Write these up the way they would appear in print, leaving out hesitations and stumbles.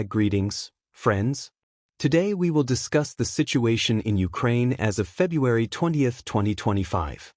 Greetings, friends. Today we will discuss the situation in Ukraine as of February 20th, 2025.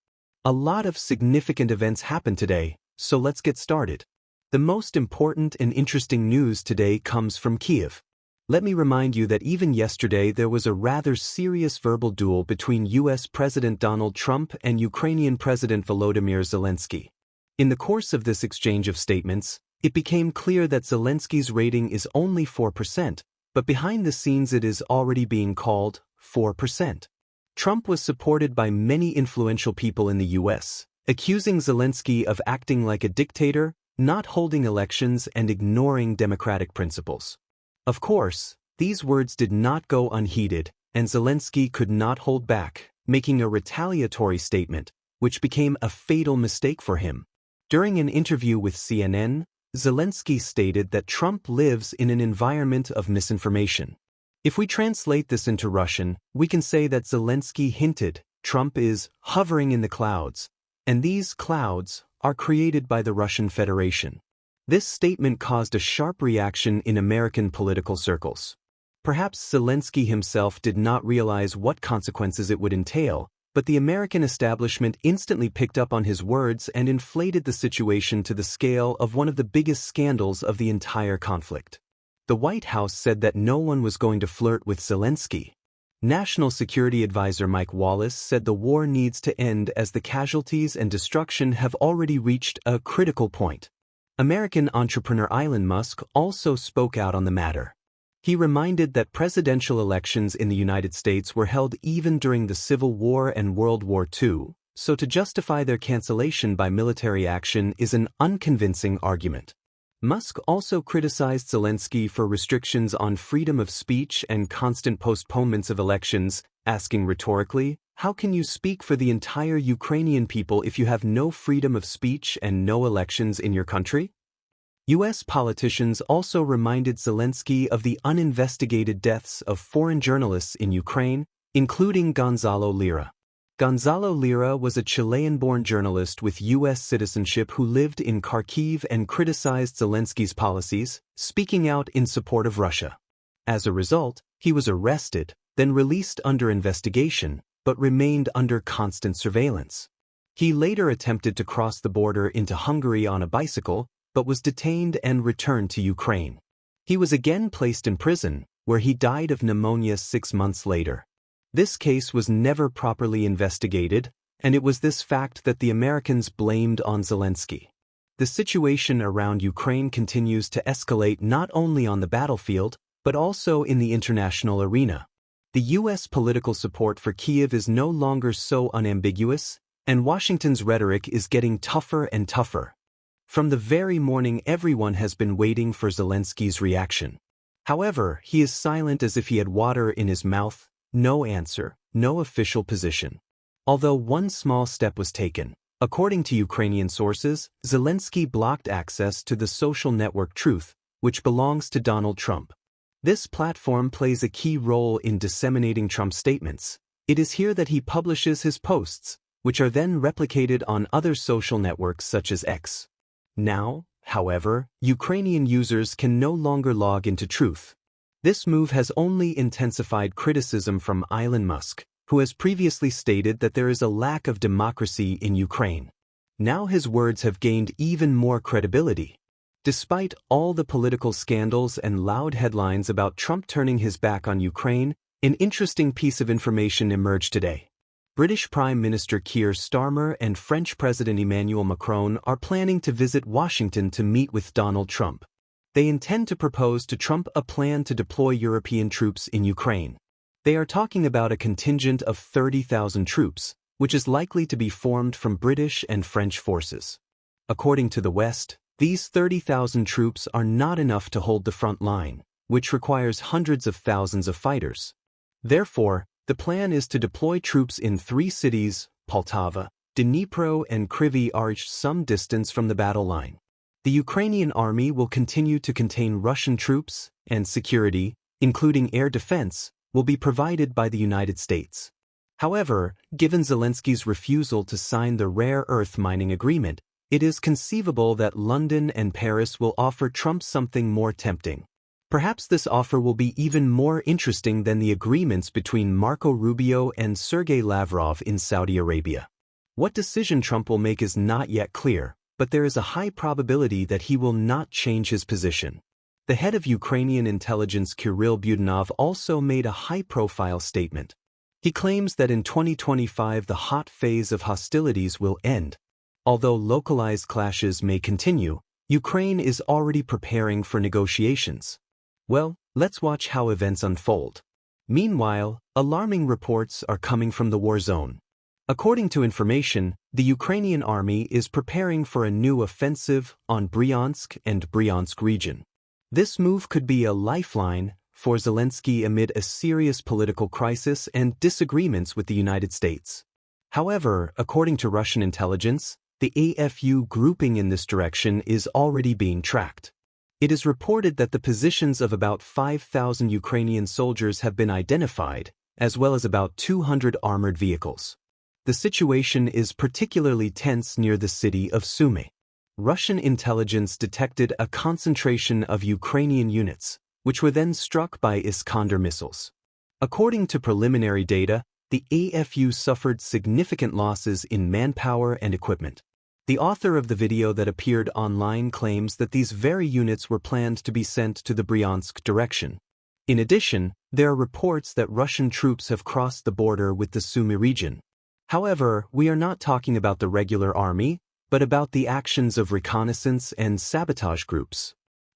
A lot of significant events happened today, so let's get started. The most important and interesting news today comes from Kyiv. Let me remind you that even yesterday there was a rather serious verbal duel between US President Donald Trump and Ukrainian President Volodymyr Zelensky. In the course of this exchange of statements, it became clear that Zelensky's rating is only 4%, but behind the scenes it is already being called 4%. Trump was supported by many influential people in the US, accusing Zelensky of acting like a dictator, not holding elections and ignoring democratic principles. Of course, these words did not go unheeded, and Zelensky could not hold back, making a retaliatory statement, which became a fatal mistake for him. During an interview with CNN, Zelensky stated that Trump lives in an environment of misinformation. If we translate this into Russian, we can say that Zelensky hinted Trump is hovering in the clouds, and these clouds are created by the Russian Federation. This statement caused a sharp reaction in American political circles. Perhaps Zelensky himself did not realize what consequences it would entail, but the American establishment instantly picked up on his words and inflated the situation to the scale of one of the biggest scandals of the entire conflict. The White House said that no one was going to flirt with Zelensky. National Security Advisor Mike Wallace said the war needs to end as the casualties and destruction have already reached a critical point. American entrepreneur Elon Musk also spoke out on the matter. He reminded that presidential elections in the United States were held even during the Civil War and World War II, so to justify their cancellation by military action is an unconvincing argument. Musk also criticized Zelensky for restrictions on freedom of speech and constant postponements of elections, asking rhetorically, "How can you speak for the entire Ukrainian people if you have no freedom of speech and no elections in your country?" US politicians also reminded Zelensky of the uninvestigated deaths of foreign journalists in Ukraine, including Gonzalo Lira. Gonzalo Lira was a Chilean-born journalist with US citizenship who lived in Kharkiv and criticized Zelensky's policies, speaking out in support of Russia. As a result, he was arrested, then released under investigation, but remained under constant surveillance. He later attempted to cross the border into Hungary on a bicycle, but was detained and returned to Ukraine. He was again placed in prison, where he died of pneumonia 6 months later. This case was never properly investigated, and it was this fact that the Americans blamed on Zelensky. The situation around Ukraine continues to escalate not only on the battlefield, but also in the international arena. The US political support for Kyiv is no longer so unambiguous, and Washington's rhetoric is getting tougher and tougher. From the very morning everyone has been waiting for Zelensky's reaction. However, he is silent as if he had water in his mouth, no answer, no official position. Although one small step was taken, according to Ukrainian sources, Zelensky blocked access to the social network Truth, which belongs to Donald Trump. This platform plays a key role in disseminating Trump's statements. It is here that he publishes his posts, which are then replicated on other social networks such as X. Now, however, Ukrainian users can no longer log into Truth. This move has only intensified criticism from Elon Musk, who has previously stated that there is a lack of democracy in Ukraine. Now his words have gained even more credibility. Despite all the political scandals and loud headlines about Trump turning his back on Ukraine, an interesting piece of information emerged today. British Prime Minister Keir Starmer and French President Emmanuel Macron are planning to visit Washington to meet with Donald Trump. They intend to propose to Trump a plan to deploy European troops in Ukraine. They are talking about a contingent of 30,000 troops, which is likely to be formed from British and French forces. According to the West, these 30,000 troops are not enough to hold the front line, which requires hundreds of thousands of fighters. Therefore, the plan is to deploy troops in 3 cities, Poltava, Dnipro and Kryvyi Rih, some distance from the battle line. The Ukrainian army will continue to contain Russian troops, and security, including air defense, will be provided by the United States. However, given Zelensky's refusal to sign the rare earth mining agreement, it is conceivable that London and Paris will offer Trump something more tempting. Perhaps this offer will be even more interesting than the agreements between Marco Rubio and Sergei Lavrov in Saudi Arabia. What decision Trump will make is not yet clear, but there is a high probability that he will not change his position. The head of Ukrainian intelligence Kirill Budanov also made a high-profile statement. He claims that in 2025 the hot phase of hostilities will end. Although localized clashes may continue, Ukraine is already preparing for negotiations. Well, let's watch how events unfold. Meanwhile, alarming reports are coming from the war zone. According to information, the Ukrainian army is preparing for a new offensive on Bryansk and Bryansk region. This move could be a lifeline for Zelensky amid a serious political crisis and disagreements with the United States. However, according to Russian intelligence, the AFU grouping in this direction is already being tracked. It is reported that the positions of about 5,000 Ukrainian soldiers have been identified, as well as about 200 armored vehicles. The situation is particularly tense near the city of Sumy. Russian intelligence detected a concentration of Ukrainian units, which were then struck by Iskander missiles. According to preliminary data, the AFU suffered significant losses in manpower and equipment. The author of the video that appeared online claims that these very units were planned to be sent to the Bryansk direction. In addition, there are reports that Russian troops have crossed the border with the Sumy region. However, we are not talking about the regular army, but about the actions of reconnaissance and sabotage groups.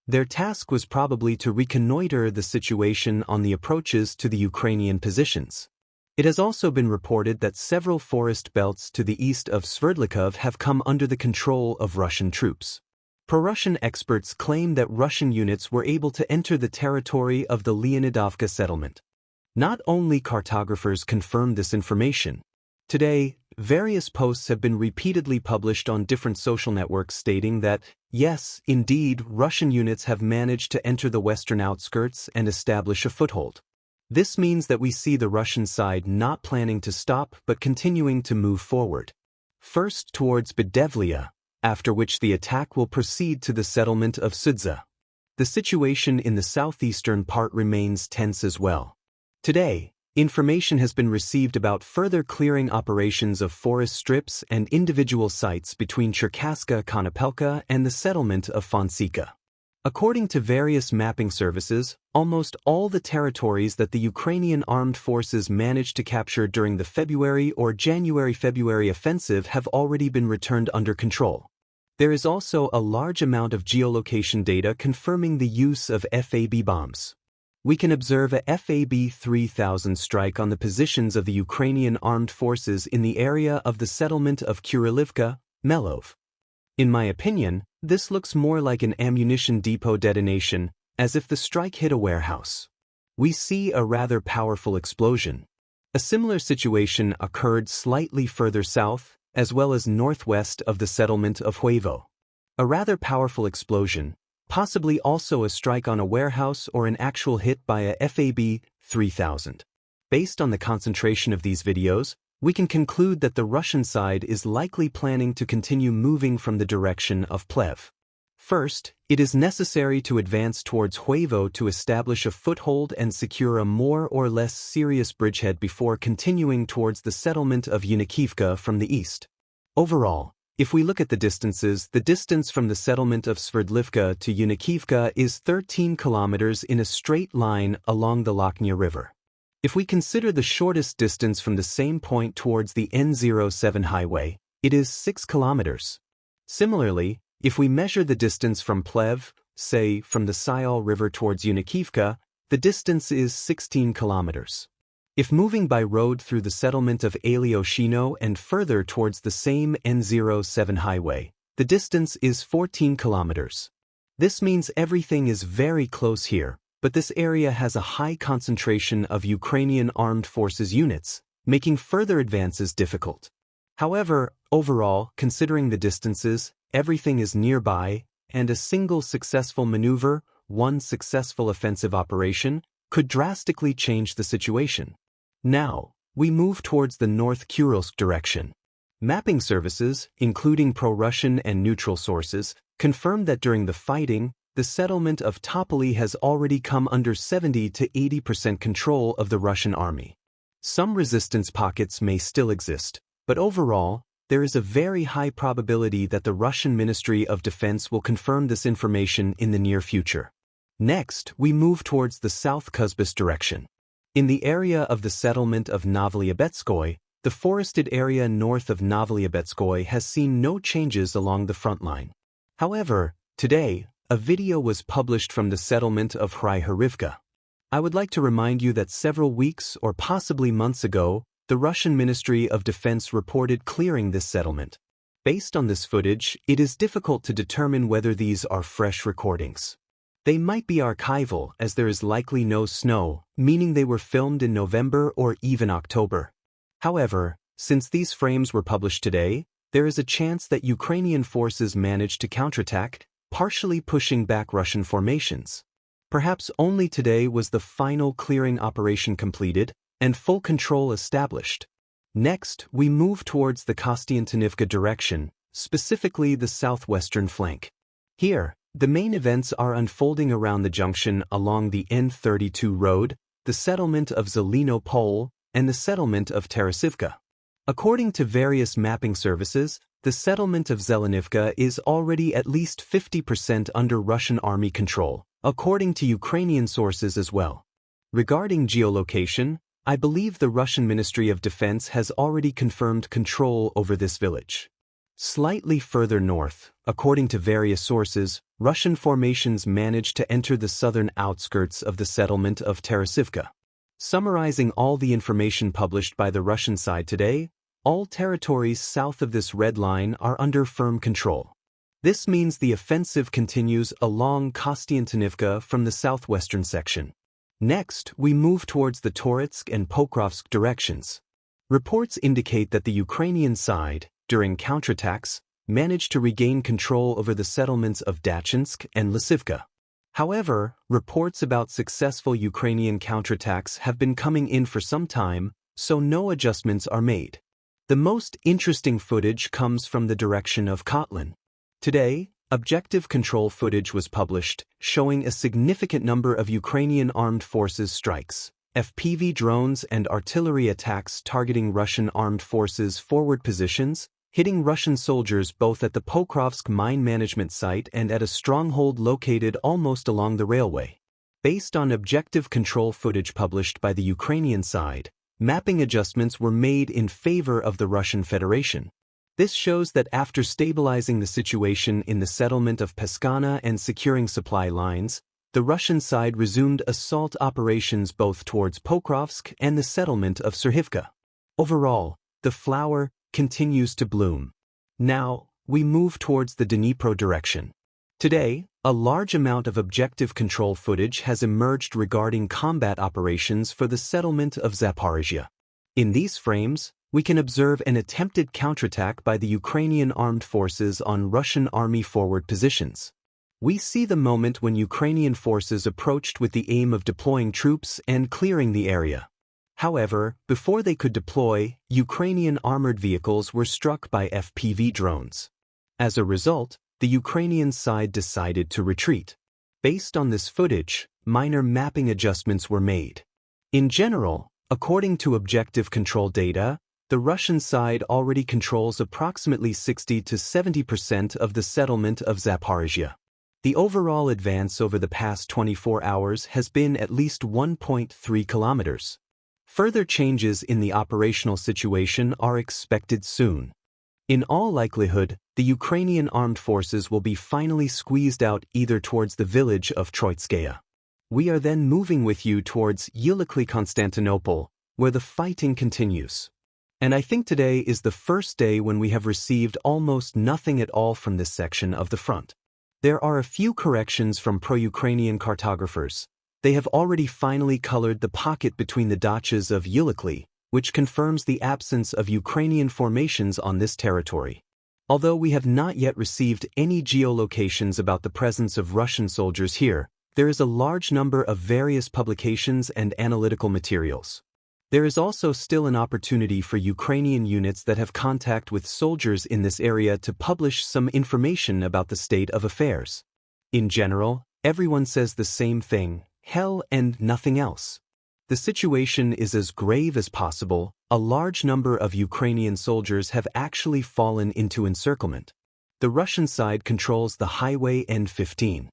Their task was probably to reconnoiter the situation on the approaches to the Ukrainian positions. It has also been reported that several forest belts to the east of Sverdlikov have come under the control of Russian troops. Pro-Russian experts claim that Russian units were able to enter the territory of the Leonidovka settlement. Not only cartographers confirmed this information. Today, various posts have been repeatedly published on different social networks stating that, yes, indeed, Russian units have managed to enter the western outskirts and establish a foothold. This means that we see the Russian side not planning to stop but continuing to move forward. First towards Bedevlia, after which the attack will proceed to the settlement of Sudza. The situation in the southeastern part remains tense as well. Today, information has been received about further clearing operations of forest strips and individual sites between Cherkaska-Konopelka and the settlement of Fonsika. According to various mapping services, almost all the territories that the Ukrainian armed forces managed to capture during the February or January-February offensive have already been returned under control. There is also a large amount of geolocation data confirming the use of FAB bombs. We can observe a FAB 3000 strike on the positions of the Ukrainian armed forces in the area of the settlement of Kurilivka, Melov. In my opinion, this looks more like an ammunition depot detonation, as if the strike hit a warehouse. We see a rather powerful explosion. A similar situation occurred slightly further south, as well as northwest of the settlement of Huevo. A rather powerful explosion, possibly also a strike on a warehouse or an actual hit by a FAB 3000. Based on the concentration of these videos, we can conclude that the Russian side is likely planning to continue moving from the direction of Plev. First, it is necessary to advance towards Huevo to establish a foothold and secure a more or less serious bridgehead before continuing towards the settlement of Yunikivka from the east. Overall, if we look at the distances, the distance from the settlement of Sverdlivka to Yunikivka is 13 kilometers in a straight line along the Lochnia River. If we consider the shortest distance from the same point towards the N07 highway, it is 6 kilometers. Similarly, if we measure the distance from Plev, say from the Syal River towards Yunikivka, the distance is 16 kilometers. If moving by road through the settlement of Alioshino and further towards the same N07 highway, the distance is 14 kilometers. This means everything is very close here, but this area has a high concentration of Ukrainian armed forces units, making further advances difficult. However, overall, considering the distances, everything is nearby, and a single successful maneuver, one successful offensive operation, could drastically change the situation. Now, we move towards the North Kurilsk direction. Mapping services, including pro-Russian and neutral sources, confirmed that during the fighting, the settlement of Topoli has already come under 70 to 80% control of the Russian army. Some resistance pockets may still exist, but overall, there is a very high probability that the Russian Ministry of Defense will confirm this information in the near future. Next, we move towards the South Kuzbas direction. In the area of the settlement of Novolyobetskoy, the forested area north of Novolyobetskoy has seen no changes along the front line. However, today, a video was published from the settlement of Hryhorivka. I would like to remind you that several weeks or possibly months ago, the Russian Ministry of Defense reported clearing this settlement. Based on this footage, it is difficult to determine whether these are fresh recordings. They might be archival as there is likely no snow, meaning they were filmed in November or even October. However, since these frames were published today, there is a chance that Ukrainian forces managed to counterattack, partially pushing back Russian formations. Perhaps only today was the final clearing operation completed and full control established. Next, we move towards the Kostiantynivka direction, specifically the southwestern flank. Here, the main events are unfolding around the junction along the N32 road, the settlement of Zeleno Pole, and the settlement of Tarasivka. According to various mapping services, the settlement of Zelenivka is already at least 50% under Russian army control, according to Ukrainian sources as well. Regarding geolocation, I believe the Russian Ministry of Defense has already confirmed control over this village. Slightly further north, according to various sources, Russian formations managed to enter the southern outskirts of the settlement of Tarasivka. Summarizing all the information published by the Russian side today, all territories south of this red line are under firm control. This means the offensive continues along Kostiantynivka from the southwestern section. Next, we move towards the Toretsk and Pokrovsk directions. Reports indicate that the Ukrainian side, during counterattacks, managed to regain control over the settlements of Dachinsk and Lysivka. However, reports about successful Ukrainian counterattacks have been coming in for some time, so no adjustments are made. The most interesting footage comes from the direction of Kotlin. Today, objective control footage was published, showing a significant number of Ukrainian armed forces strikes, FPV drones and artillery attacks targeting Russian armed forces forward positions, hitting Russian soldiers both at the Pokrovsk mine management site and at a stronghold located almost along the railway. Based on objective control footage published by the Ukrainian side, mapping adjustments were made in favor of the Russian Federation. This shows that after stabilizing the situation in the settlement of Peskana and securing supply lines, the Russian side resumed assault operations both towards Pokrovsk and the settlement of Serhivka. Overall, the flower continues to bloom. Now, we move towards the Dnipro direction. Today, a large amount of objective control footage has emerged regarding combat operations for the settlement of Zaporizhia. In these frames, we can observe an attempted counterattack by the Ukrainian armed forces on Russian army forward positions. We see the moment when Ukrainian forces approached with the aim of deploying troops and clearing the area. However, before they could deploy, Ukrainian armored vehicles were struck by FPV drones. As a result, the Ukrainian side decided to retreat. Based on this footage, minor mapping adjustments were made. In general, according to objective control data, the Russian side already controls approximately 60 to 70% of the settlement of Zaporizhia. The overall advance over the past 24 hours has been at least 1.3 kilometers. Further changes in the operational situation are expected soon. In all likelihood, the Ukrainian armed forces will be finally squeezed out either towards the village of Troitskaya. We are then moving with you towards Ulikli Constantinople, where the fighting continues. And I think today is the first day when we have received almost nothing at all from this section of the front. There are a few corrections from pro-Ukrainian cartographers. They have already finally colored the pocket between the dachas of Ulikli, which confirms the absence of Ukrainian formations on this territory. Although we have not yet received any geolocations about the presence of Russian soldiers here, there is a large number of various publications and analytical materials. There is also still an opportunity for Ukrainian units that have contact with soldiers in this area to publish some information about the state of affairs. In general, everyone says the same thing: hell and nothing else. The situation is as grave as possible. A large number of Ukrainian soldiers have actually fallen into encirclement. The Russian side controls the highway N15.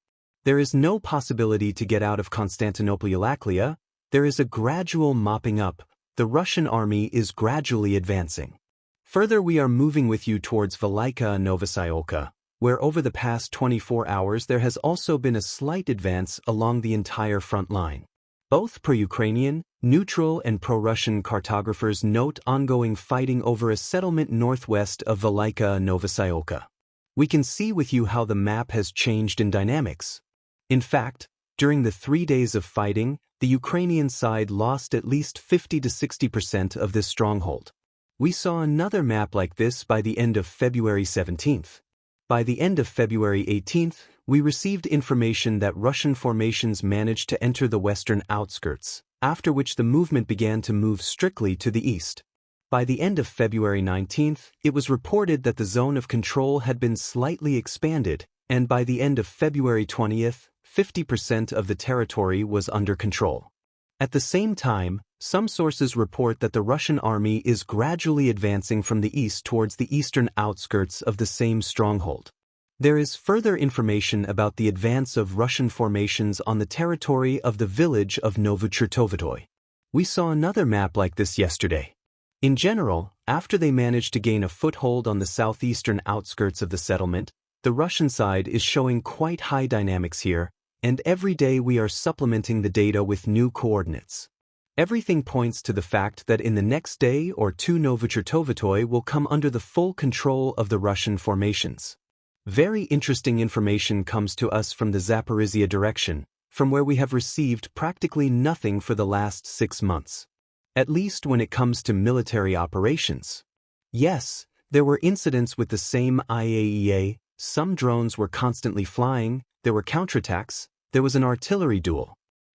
There is no possibility to get out of Constantinople. There is a gradual mopping up. The Russian army is gradually advancing. Further, we are moving with you towards Velika Novosayolka, where over the past 24 hours there has also been a slight advance along the entire front line. Both pro-Ukrainian, neutral and pro-Russian cartographers note ongoing fighting over a settlement northwest of Velika Novosayolka. We can see with you how the map has changed in dynamics. In fact, during the 3 days of fighting, the Ukrainian side lost at least 50 to 60% of this stronghold. We saw another map like this by the end of February 17th. By the end of February 18th, we received information that Russian formations managed to enter the western outskirts, after which the movement began to move strictly to the east. By the end of February 19th, it was reported that the zone of control had been slightly expanded, and by the end of February 20th, 50% of the territory was under control. At the same time, some sources report that the Russian army is gradually advancing from the east towards the eastern outskirts of the same stronghold. There is further information about the advance of Russian formations on the territory of the village of Novochertovitoy. We saw another map like this yesterday. In general, after they managed to gain a foothold on the southeastern outskirts of the settlement, the Russian side is showing quite high dynamics here, and every day we are supplementing the data with new coordinates. Everything points to the fact that in the next day or two Novochertovitoy will come under the full control of the Russian formations. Very interesting information comes to us from the Zaporizhia direction, from where we have received practically nothing for the last 6 months. At least when it comes to military operations. Yes, there were incidents with the same IAEA, some drones were constantly flying, there were counterattacks, there was an artillery duel.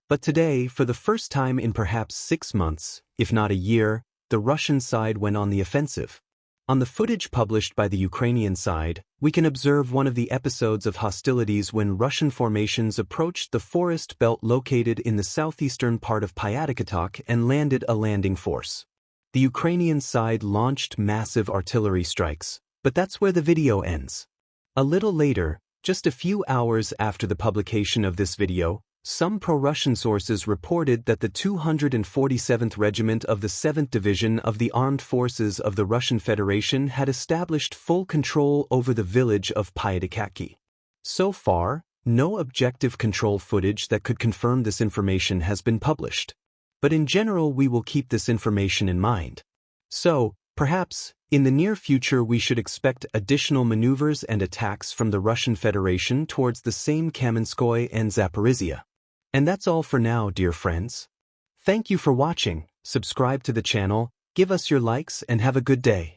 But today, for the first time in perhaps 6 months, if not a year, the Russian side went on the offensive. On the footage published by the Ukrainian side, we can observe one of the episodes of hostilities when Russian formations approached the forest belt located in the southeastern part of Pyatakatok and landed a landing force. The Ukrainian side launched massive artillery strikes, but that's where the video ends. A little later, just a few hours after the publication of this video, some pro-Russian sources reported that the 247th Regiment of the 7th Division of the Armed Forces of the Russian Federation had established full control over the village of Pyatakatok. So far, no objective control footage that could confirm this information has been published. But in general, we will keep this information in mind. So, perhaps, in the near future we should expect additional maneuvers and attacks from the Russian Federation towards the same Kamenskoye and Zaporizhia. And that's all for now, dear friends. Thank you for watching, subscribe to the channel, give us your likes and have a good day.